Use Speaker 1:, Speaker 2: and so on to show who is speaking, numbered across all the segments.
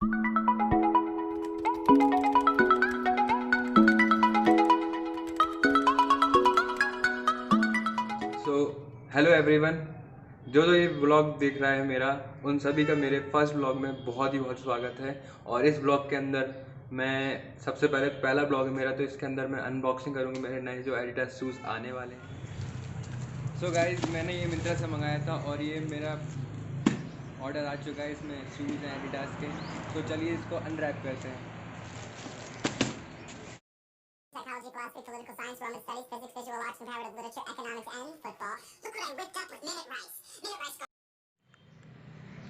Speaker 1: Hello everyone, जो ये blog देख रहा है मेरा, उन सभी का मेरे फर्स्ट ब्लॉग में बहुत स्वागत है। और इस ब्लॉग के अंदर मैं सबसे पहला ब्लॉग है मेरा, तो इसके अंदर मैं अनबॉक्सिंग करूँगा मेरे नए जो एडिडास शूज़ आने वाले हैं। सो गाइज, मैंने ये मिंत्रा से मंगाया था और ये मेरा ऑर्डर आ चुका है। इसमें शूज़ हैं एडिडास के। तो चलिए इसको अनरैप करते हैं।
Speaker 2: Psychology, philosophy, political science, Roman studies, physics, visual arts, comparative literature, economics, and football. Look what I whipped up with Minute Rice. Minute Rice.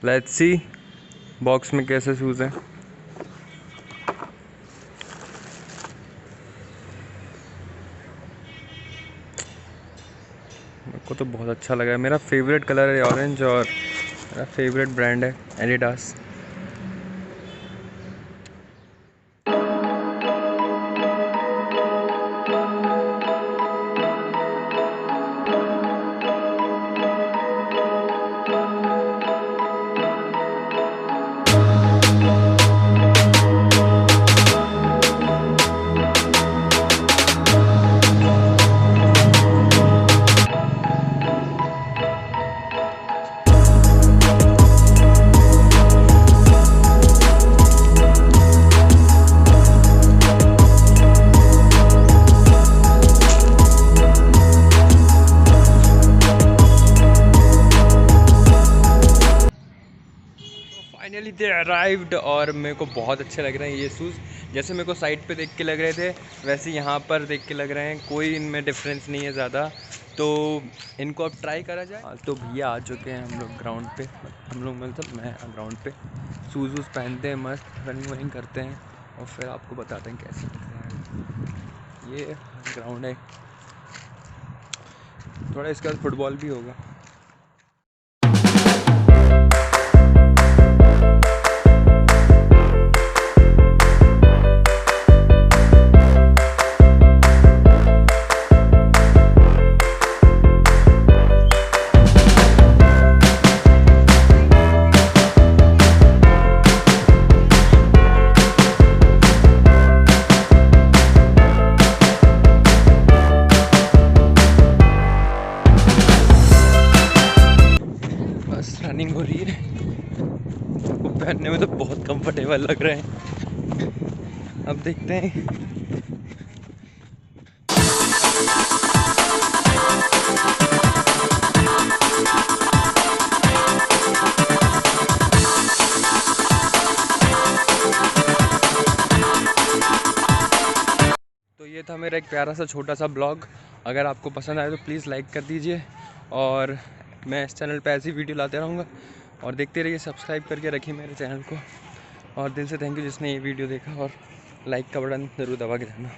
Speaker 1: Let's see box में कैसे शूज़ हैं। मेरे को तो बहुत अच्छा लगा है। मेरा फेवरेट कलर है ऑरेंज और मेरा फेवरेट ब्रांड है एडिडास। फाइनली दे अराइव्ड और मेरे को बहुत अच्छे लग रहे हैं ये शूज़। जैसे मेरे को साइड पे देख के लग रहे थे वैसे यहाँ पर देख के लग रहे हैं। कोई इनमें डिफरेंस नहीं है ज़्यादा, तो इनको अब ट्राई करा जाए। तो भैया आ चुके हैं, हम लोग ग्राउंड पे, हम लोग मतलब मैं ग्राउंड पे शूज़ वूज़ पहनते हैं, मस्त रनिंग वनिंग करते हैं और फिर आपको बताते हैं कैसे लग रहे हैं। ये ग्राउंड है, थोड़ा इसके बाद फुटबॉल भी होगा। रनिंग हो रही है, वो पहनने में तो बहुत कंफर्टेबल लग रहे हैं। अब देखते हैं। तो ये था मेरा एक प्यारा सा छोटा सा ब्लॉग। अगर आपको पसंद आए तो प्लीज़ लाइक कर दीजिए और मैं इस चैनल पे ऐसी वीडियो लाते रहूँगा और देखते रहिए। सब्सक्राइब करके रखिए मेरे चैनल को और दिल से थैंक यू जिसने ये वीडियो देखा, और लाइक का बटन ज़रूर दबा के जाना।